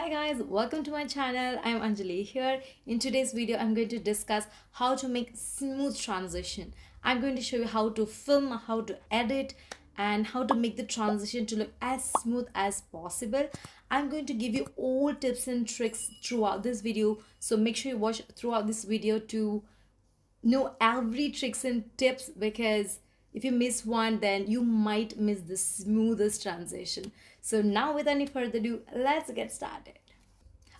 Hi guys, welcome to my channel. I'm Anjali here. In today's video, I'm going to discuss how to make smooth transition. I'm going to show you how to film, how to edit, and how to make the transition to look as smooth as possible. I'm going to give you all tips and tricks throughout this video. So make sure you watch throughout this video to know every tricks and tips, because if you miss one then you might miss the smoothest transition. So now without any further ado, let's get started.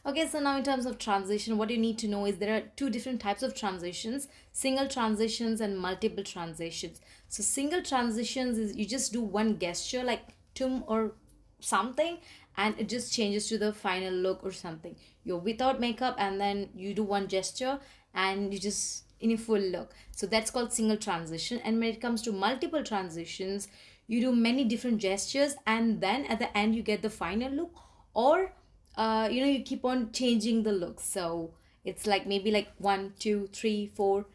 Okay, so now in terms of transition, what you need to know is there are two different types of transitions: single transitions and multiple transitions. So single transitions is you just do one gesture like tum or something, and it just changes to the final look or something. You're without makeup and then you do one gesture and you just in a full look. So that's called single transition. And when it comes to multiple transitions, you do many different gestures and then at the end you get the final look, or you keep on changing the look. So it's like maybe like 1 2 3 4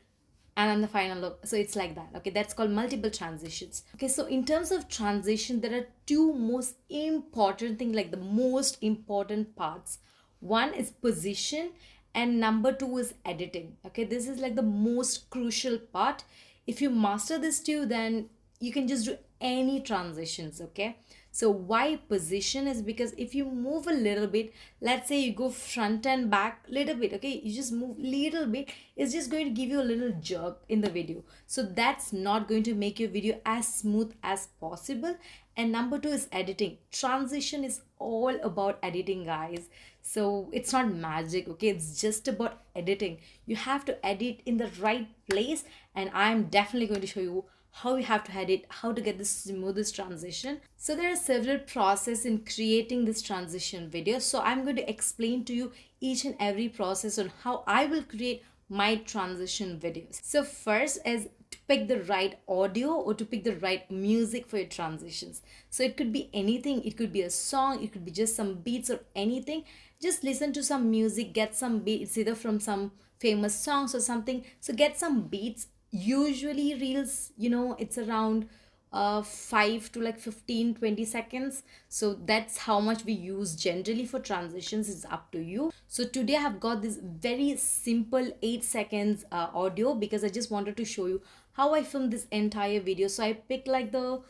and then the final look. So it's like that. Okay, that's called multiple transitions. Okay, so in terms of transition, there are two most important things, like the most important parts. One is position and number two is editing. Okay, this is like the most crucial part. If you master this two, then you can just do any transitions. Okay, so why position is because if you move a little bit, let's say you go front and back little bit, okay, you just move little bit, it's just going to give you a little jerk in the video. So that's not going to make your video as smooth as possible. And number two is editing. Transition is all about editing, guys. So it's not magic, okay, it's just about editing. You have to edit in the right place, and I'm definitely going to show you how you have to edit, how to get the smoothest transition. So there are several processes in creating this transition video. So I'm going to explain to you each and every process on how I will create my transition videos. So first is to pick the right audio or to pick the right music for your transitions. So it could be anything, it could be a song, it could be just some beats or anything. Just listen to some music, get some beats either from some famous songs or something. So get some beats. Usually reels, it's around 5 to like 15 20 seconds. So that's how much we use generally for transitions. It's up to you. So today I have got this very simple 8 seconds audio because I just wanted to show you how I filmed this entire video. So I picked like the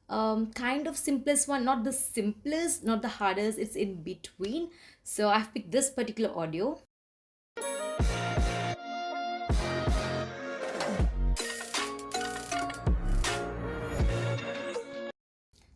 kind of simplest one, not the simplest, not the hardest, it's in between. So I've picked this particular audio.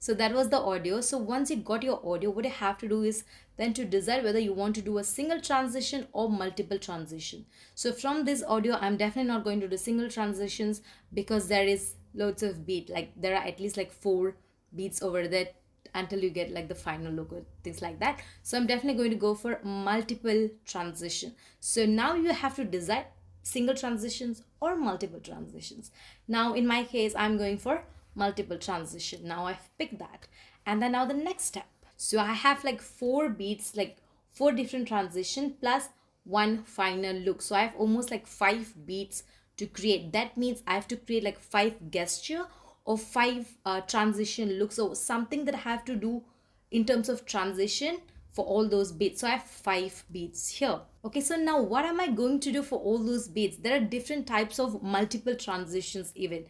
So that was the audio. So once you got your audio, what you have to do is then to decide whether you want to do a single transition or multiple transition. So from this audio, I'm definitely not going to do single transitions because there is loads of beat. Like there are at least like 4 beats over there until you get like the final look or things like that. So I'm definitely going to go for multiple transition. So now you have to decide single transitions or multiple transitions. Now in my case, I'm going for multiple transition. Now I've picked that. And then now the next step. So I have like 4 beats, like 4 different transition plus one final look. So I have almost like 5 beats to create. That means I have to create like 5 gesture or 5 transition looks, or something that I have to do in terms of transition for all those beats. So I have 5 beats here. Okay, so now what am I going to do for all those beats? There are different types of multiple transitions even.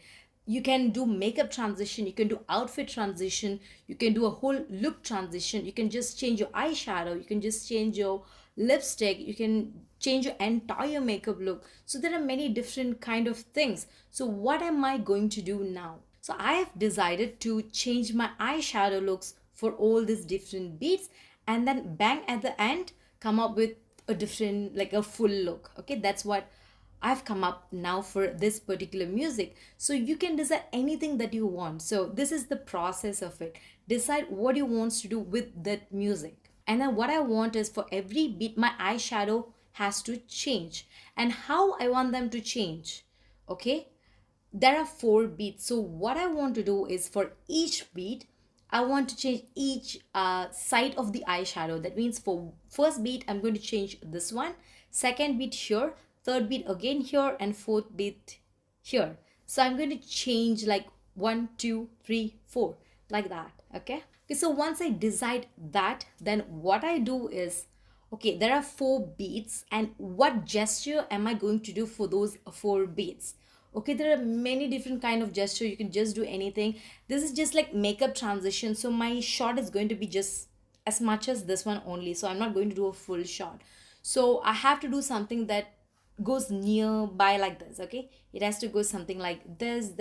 You can do makeup transition, you can do outfit transition, you can do a whole look transition, you can just change your eyeshadow, you can just change your lipstick, you can change your entire makeup look. So there are many different kind of things. So what am I going to do now? So I have decided to change my eyeshadow looks for all these different beats, and then bang at the end come up with a different, like a full look. Okay, that's what I've come up now for this particular music. So you can decide anything that you want. So this is the process of it. Decide what you want to do with that music. And then what I want is for every beat, my eyeshadow has to change. And how I want them to change. Okay. There are 4 beats. So what I want to do is for each beat, I want to change each side of the eyeshadow. That means for first beat, I'm going to change this one. Second beat here, third beat again here, and fourth beat here. So I'm going to change like 1 2 3 4 like that. Okay, so once I decide that, then what I do is okay, there are 4 beats, and what gesture am I going to do for those 4 beats? Okay, there are many different kind of gesture. You can just do anything. This is just like makeup transition, so my shot is going to be just as much as this one only, so I'm not going to do a full shot. So I have to do something that goes nearby like this. Okay, it has to go something like this.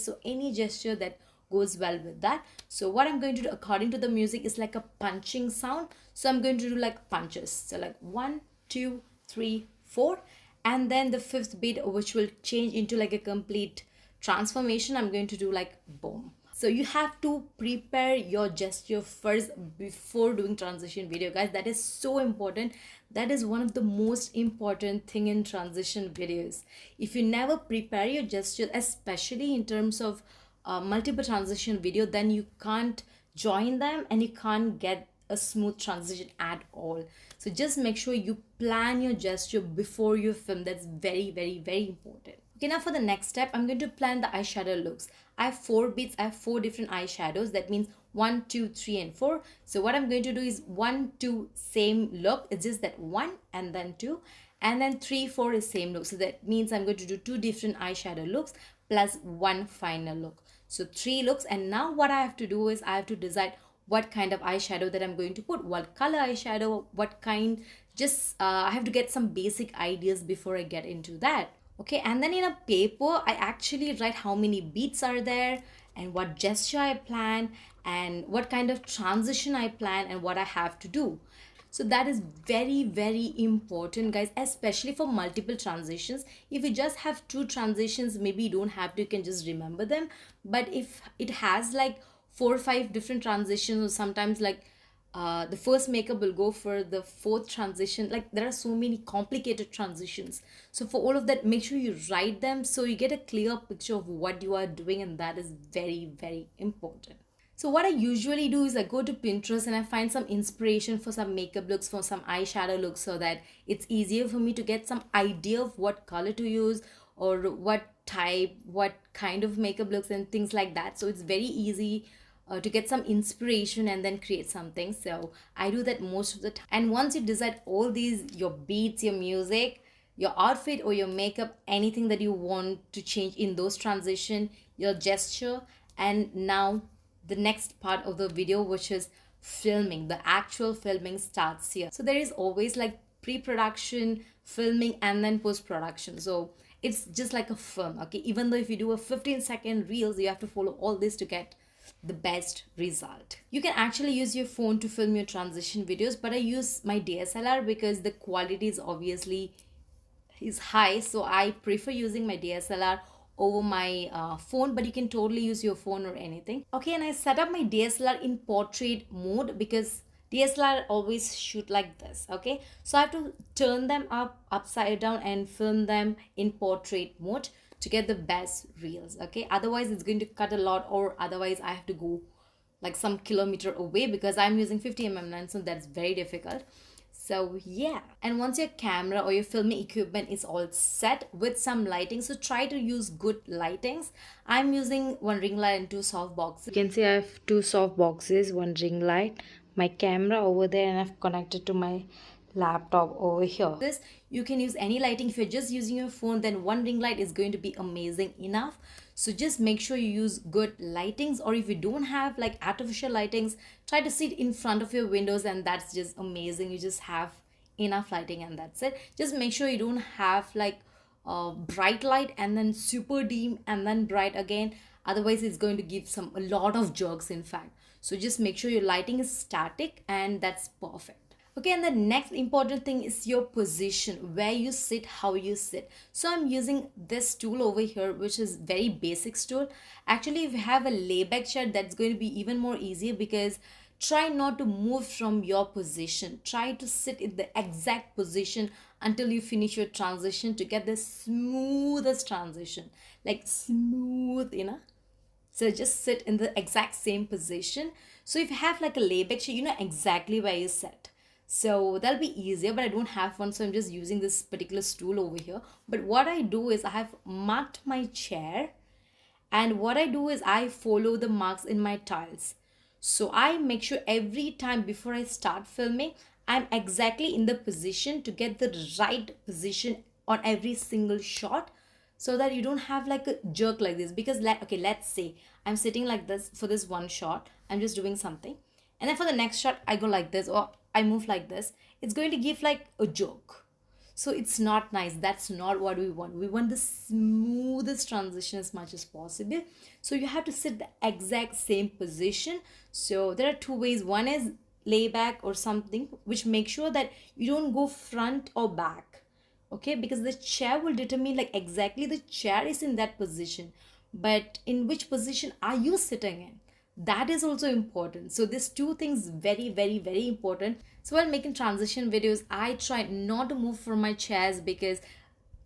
So any gesture that goes well with that. So what I'm going to do according to the music is like a punching sound, so I'm going to do like punches. So like 1 2 3 4, and then the fifth beat, which will change into like a complete transformation, I'm going to do like boom. So you have to prepare your gesture first before doing transition video, guys. That is so important. That is one of the most important thing in transition videos. If you never prepare your gesture, especially in terms of multiple transition video, then you can't join them and you can't get a smooth transition at all. So just make sure you plan your gesture before you film. That's very, very, very important. Okay, now for the next step, I'm going to plan the eyeshadow looks. I have 4 beats, I have 4 different eyeshadows. That means 1 2 3 and 4. So what I'm going to do is 1 2 same look, it's just that 1 and then 2, and then 3 4 is same look. So that means I'm going to do 2 different eyeshadow looks plus 1 final look. So 3 looks, and now what I have to do is I have to decide what kind of eyeshadow that I'm going to put, what color eyeshadow, what kind. Just I have to get some basic ideas before I get into that. Okay, and then in a paper I actually write how many beats are there, and what gesture I plan, and what kind of transition I plan, and what I have to do. So that is very, very important, guys, especially for multiple transitions. If you just have 2 transitions, maybe you don't have to, you can just remember them. But if it has like 4 or 5 different transitions, or sometimes like the first makeup will go for the fourth transition, like there are so many complicated transitions. So for all of that, make sure you write them so you get a clear picture of what you are doing, and that is very, very important. So what I usually do is I go to Pinterest and I find some inspiration for some makeup looks, for some eyeshadow looks, so that it's easier for me to get some idea of what color to use, or what type, what kind of makeup looks, and things like that. So it's very easy to get some inspiration and then create something. So I do that most of the time. And once you decide all these, your beats, your music, your outfit, or your makeup, anything that you want to change in those transition, your gesture, and now the next part of the video, which is filming, the actual filming starts here. So there is always like pre-production, filming, and then post-production. So it's just like a film. Okay, even though if you do a 15-second reels, you have to follow all this to get the best result. You can actually use your phone to film your transition videos, but I use my DSLR because the quality is obviously is high, so I prefer using my DSLR over my phone, but you can totally use your phone or anything. Okay, and I set up my DSLR in portrait mode because DSLR always shoot like this. Okay, so I have to turn them upside down and film them in portrait mode to get the best reels. Okay, otherwise it's going to cut a lot, or otherwise I have to go like some kilometer away because I'm using 50 mm lens, so that's very difficult. So yeah, and once your camera or your filming equipment is all set with some lighting, so try to use good lightings. I'm using one ring light and 2 soft boxes. You can see I have 2 soft boxes, one ring light, my camera over there, and I've connected to my laptop over here. This, you can use any lighting. If you're just using your phone, then one ring light is going to be amazing enough. So just make sure you use good lightings, or if you don't have like artificial lightings, try to sit in front of your windows, and that's just amazing. You just have enough lighting, and that's it. Just make sure you don't have like bright light and then super dim and then bright again, otherwise it's going to give a lot of jerks, in fact. So just make sure your lighting is static, and that's perfect. Okay, and the next important thing is your position, where you sit, how you sit. So I'm using this stool over here, which is very basic stool. Actually, if you have a layback chair, that's going to be even more easier, because try not to move from your position. Try to sit in the exact position until you finish your transition to get the smoothest transition, like smooth, so just sit in the exact same position. So if you have like a layback chair, you know exactly where you sit. So that'll be easier, but I don't have one, so I'm just using this particular stool over here. But what I do is I have marked my chair, and what I do is I follow the marks in my tiles. So I make sure every time before I start filming, I'm exactly in the position to get the right position on every single shot, so that you don't have like a jerk like this. Because okay, let's say I'm sitting like this for this one shot, I'm just doing something, and then for the next shot I go like this or I move like this, it's going to give like a jerk. So it's not nice. That's not what we want. We want the smoothest transition as much as possible. So you have to sit the exact same position. So there are two ways. One is lay back or something, which makes sure that you don't go front or back. Okay, because the chair will determine like exactly the chair is in that position, but in which position are you sitting in, that is also important. So these two things very very very important. So while making transition videos, I try not to move from my chairs, because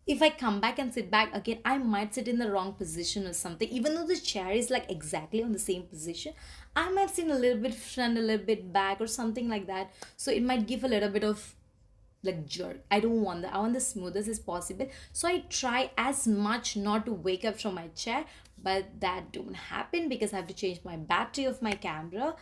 if I come back and sit back again, I might sit in the wrong position or something. Even though the chair is like exactly on the same position, I might sit a little bit front, a little bit back, or something like that. So it might give a little bit of like jerk. I don't want that. I want the smoothest as possible. So I try as much not to wake up from my chair, but that don't happen because I have to change my battery of my camera.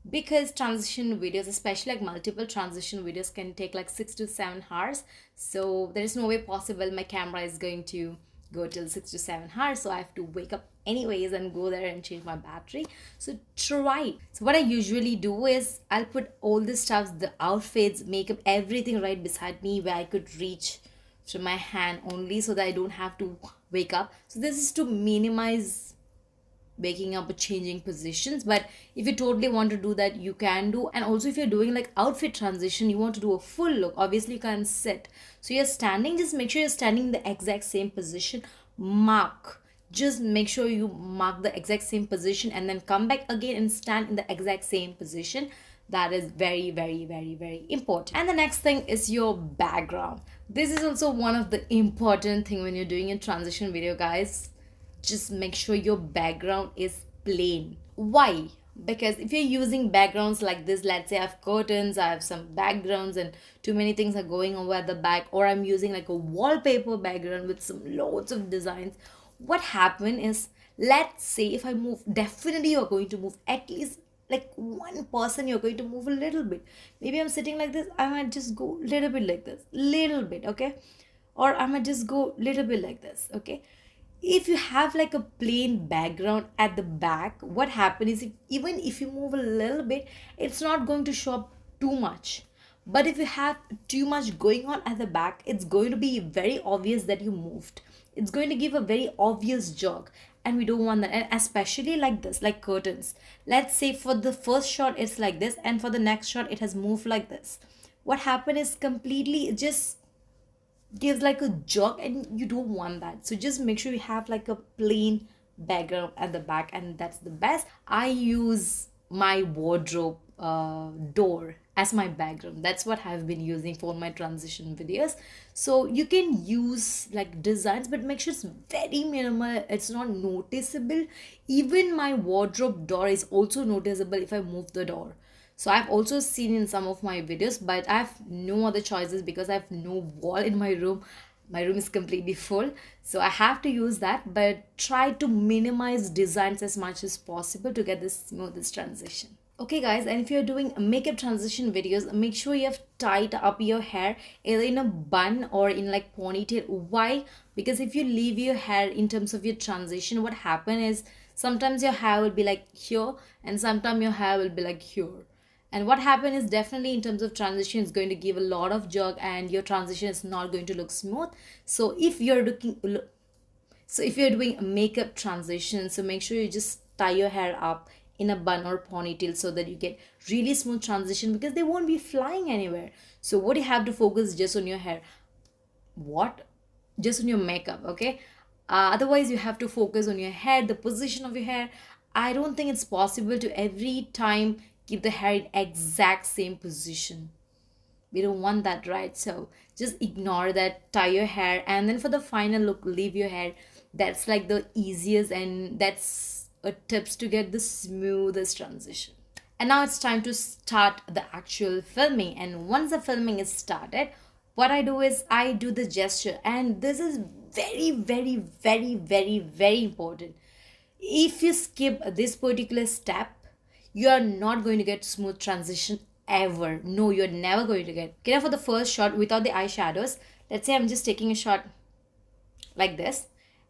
Because transition videos, especially like multiple transition videos, can take like 6 to 7 hours. So there is no way possible my camera is going to go till 6 to 7 hours. So I have to wake up anyways and go there and change my battery. So try. So what I usually do is I'll put all the stuffs, the outfits, makeup, everything right beside me where I could reach to my hand only, so that I don't have to wake up. So this is to minimize waking up or changing positions. But if you totally want to do that, you can do. And also if you're doing like outfit transition, you want to do a full look, obviously you can't sit. So you're standing, just make sure you're standing in the exact same position. Mark, just make sure you mark the exact same position, and then come back again and stand in the exact same position. That is very very very very important. And the next thing is your background. This is also one of the important thing when you're doing a transition video, guys. Just make sure your background is plain. Why? Because if you're using backgrounds like this, let's say I have curtains, I have some backgrounds, and too many things are going over at the back, or I'm using like a wallpaper background with some loads of designs, what happen is, let's say if I move, definitely you're going to move at least like 1%, you're going to move a little bit. Maybe I'm sitting like this, I might just go a little bit like this, little bit, okay, or I might just go a little bit like this, okay. If you have like a plain background at the back, what happens is, even if you move a little bit, it's not going to show up too much. But if you have too much going on at the back, it's going to be very obvious that you moved. It's going to give a very obvious jog, and we don't want that. And especially like this, like curtains, let's say for the first shot it's like this, and for the next shot it has moved like this. What happened is, completely just gives like a jerk, and you don't want that. So just make sure you have like a plain background at the back, and that's the best. I use my wardrobe door as my background. That's what I've been using for my transition videos. So you can use like designs, but make sure it's very minimal, it's not noticeable. Even my wardrobe door is also noticeable if I move the door. So I've also seen in some of my videos, but I have no other choices because I have no wall in my room. My room is completely full. So I have to use that, but try to minimize designs as much as possible to get this smoothest transition. Okay guys, and if you're doing makeup transition videos, make sure you have tied up your hair either in a bun or in like ponytail. Why? Because if you leave your hair in terms of your transition, what happen is, sometimes your hair will be like here, and sometimes your hair will be like here. And what happened is, definitely in terms of transition, it's going to give a lot of jerk, and your transition is not going to look smooth. So if you're doing a makeup transition, so make sure you just tie your hair up in a bun or ponytail, so that you get really smooth transition, because they won't be flying anywhere. So what you have to focus just on your hair. What? Just on your makeup, okay? Otherwise you have to focus on your hair, the position of your hair. I don't think it's possible to every time keep the hair in exact same position. We don't want that, right? So just ignore that, tie your hair, and then for the final look, leave your hair. That's like the easiest, and that's a tips to get the smoothest transition. And now it's time to start the actual filming. And once the filming is started, what I do is I do the gesture, and this is very very very very very important. If you skip this particular step, you are not going to get smooth transition ever. No, you're never going to get. Okay, now for the first shot without the eyeshadows, let's say I'm just taking a shot like this.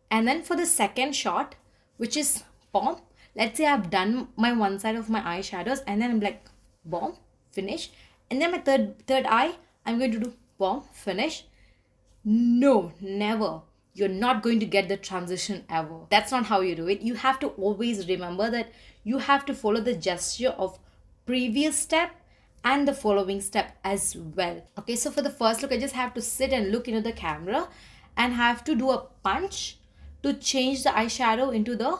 And then for the second shot, which is bomb, let's say I've done my one side of my eyeshadows and then I'm like bomb, finish. And then my third eye, I'm going to do bomb, finish. No, never. You're not going to get the transition ever. That's not how you do it. You have to always remember that you have to follow the gesture of previous step and the following step as well. Okay, so for the first look, I just have to sit and look into the camera and have to do a punch to change the eyeshadow into the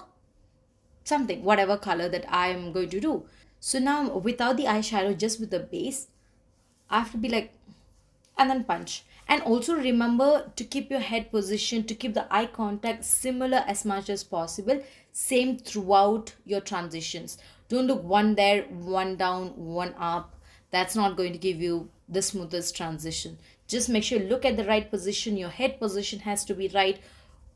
something, whatever color that I am going to do. So now without the eyeshadow, just with the base, I have to be like, and then punch. And also remember to keep your head position, to keep the eye contact similar as much as possible, same throughout your transitions. Don't look one there, one down, one up. That's not going to give you the smoothest transition. Just make sure you look at the right position. Your head position has to be right.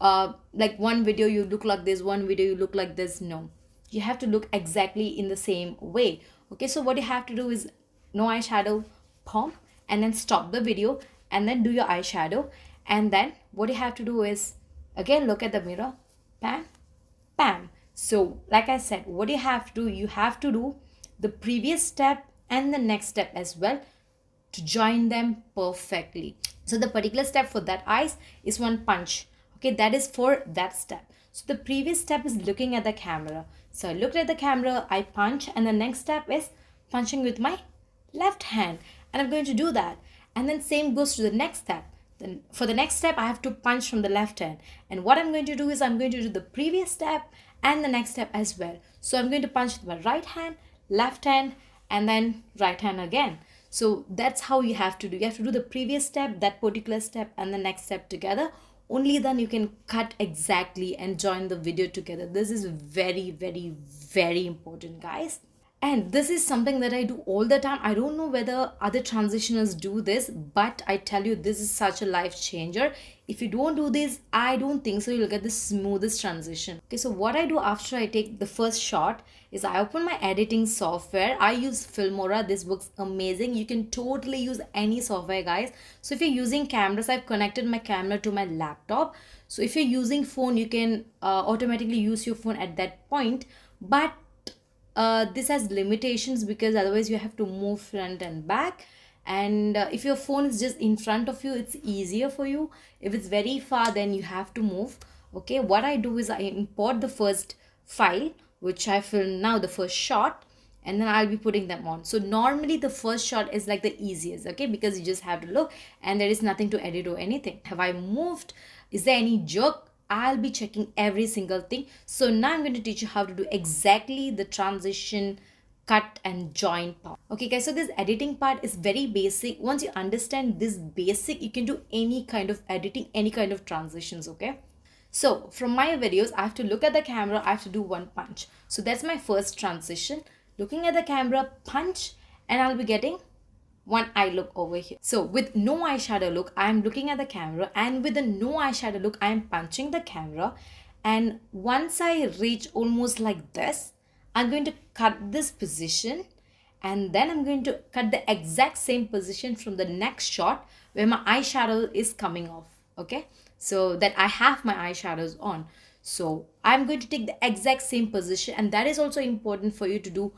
Like one video you look like this, one video you look like this. No, you have to look exactly in the same way. Okay, so what you have to do is no eyeshadow, pump, and then stop the video and then do your eyeshadow. And then what you have to do is again look at the mirror, bam, bam. So like I said, what you have to do, you have to do the previous step and the next step as well to join them perfectly. So the particular step for that eyes is one punch. Okay, that is for that step. So the previous step is looking at the camera. So I looked at the camera, I punch, and the next step is punching with my left hand. And I'm going to do that. And then same goes to the next step. Then for the next step, I have to punch from the left hand. And what I'm going to do is I'm going to do the previous step and the next step as well. So I'm going to punch with my right hand, left hand, and then right hand again. So that's how you have to do. You have to do the previous step, that particular step, and the next step together. Only then you can cut exactly and join the video together. This is very, very, very important, guys. And this is something that I do all the time. I don't know whether other transitioners do this, but I tell you, this is such a life changer. If you don't do this, I don't think so you'll get the smoothest transition. Okay, so what I do after I take the first shot is I open my editing software. I use Filmora. This works amazing. You can totally use any software, guys. So if you're using cameras, I've connected my camera to my laptop. So if you're using phone, you can automatically use your phone at that point. But this has limitations because otherwise you have to move front and back. And if your phone is just in front of you, it's easier for you. If it's very far, then you have to move. Okay, what I do is I import the first file, which I filmed now, the first shot, and then I'll be putting them on. So normally the first shot is like the easiest, okay, because you just have to look and there is nothing to edit or anything. Have I moved? Is there any jerk? I'll be checking every single thing. So now I'm going to teach you how to do exactly the transition, cut and join part. Okay guys, so this editing part is very basic. Once you understand this basic, you can do any kind of editing, any kind of transitions, okay? So from my videos, I have to look at the camera, I have to do one punch. So that's my first transition. Looking at the camera, punch, and I'll be getting one eye look over here. So with no eyeshadow look, I'm looking at the camera, and with the no eyeshadow look, I'm punching the camera. And once I reach almost like this, I'm going to cut this position, and then I'm going to cut the exact same position from the next shot where my eyeshadow is coming off. Okay, so that I have my eyeshadows on. So I'm going to take the exact same position, and that is also important for you to do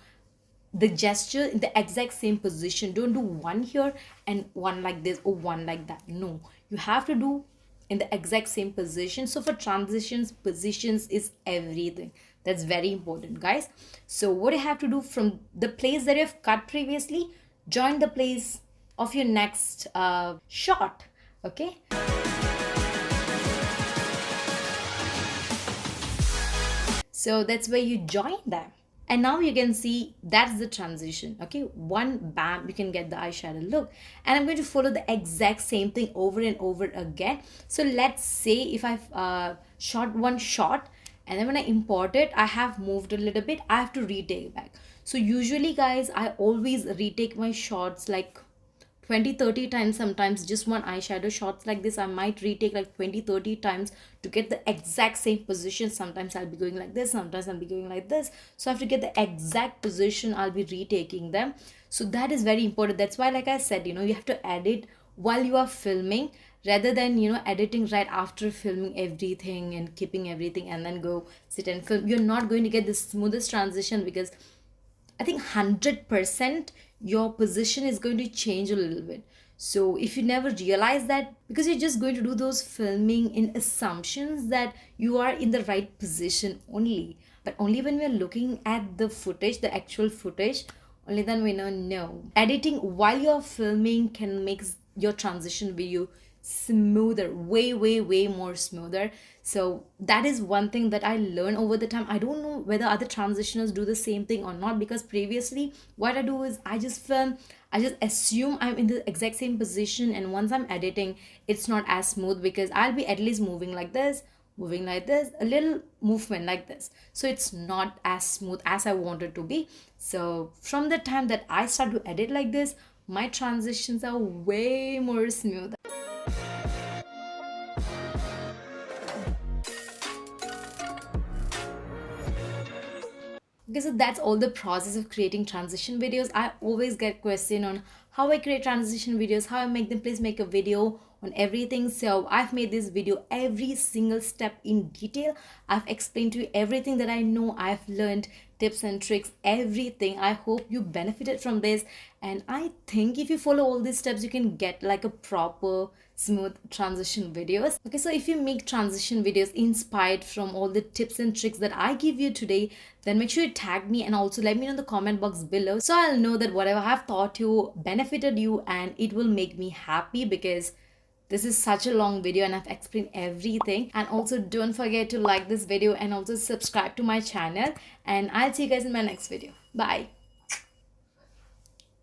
the gesture in the exact same position. Don't do one here and one like this or one like that. No, you have to do in the exact same position. So for transitions, positions is everything. That's very important, guys. So what you have to do, from the place that you've cut previously, join the place of your next shot. Okay, so that's where you join them. And now you can see that's the transition. Okay, one bam, you can get the eyeshadow look. And I'm going to follow the exact same thing over and over again. So let's say if I've shot one shot, and then when I import it, I have moved a little bit, I have to retake back. So usually, guys, I always retake my shots like 20-30 times. Sometimes just one eyeshadow shots like this I might retake like 20-30 times to get the exact same position. Sometimes I'll be going like this, sometimes I'll be going like this, so I have to get the exact position. I'll be retaking them. So that is very important. That's why, like I said, you have to edit while you are filming, rather than editing right after filming everything and keeping everything and then go sit and film. You're not going to get the smoothest transition, because I think 100% your position is going to change a little bit. So if you never realize that, because you're just going to do those filming in assumptions that you are in the right position only. But only when we're looking at the footage, the actual footage, only then we know no. Editing while you're filming can make your transition video smoother, way, way, way more smoother. So that is one thing that I learned over the time. I don't know whether other transitioners do the same thing or not, because previously what I do is I just film, I just assume I'm in the exact same position, and once I'm editing, it's not as smooth, because I'll be at least moving like this, moving like this, a little movement like this, so it's not as smooth as I want it to be. So from the time that I start to edit like this, my transitions are way more smooth. Okay, so that's all the process of creating transition videos. I always get question on how I create transition videos, how I make them. Please make a video on everything. So I've made this video every single step in detail. I've explained to you everything that I know. I've learned tips and tricks, everything. I hope you benefited from this, and I think if you follow all these steps, you can get like a proper smooth transition videos. Okay, so if you make transition videos inspired from all the tips and tricks that I give you today, then make sure you tag me and also let me know in the comment box below, so I'll know that whatever I've taught you benefited you, and it will make me happy, because this is such a long video and I've explained everything. And also don't forget to like this video and also subscribe to my channel, and I'll see you guys in my next video. Bye.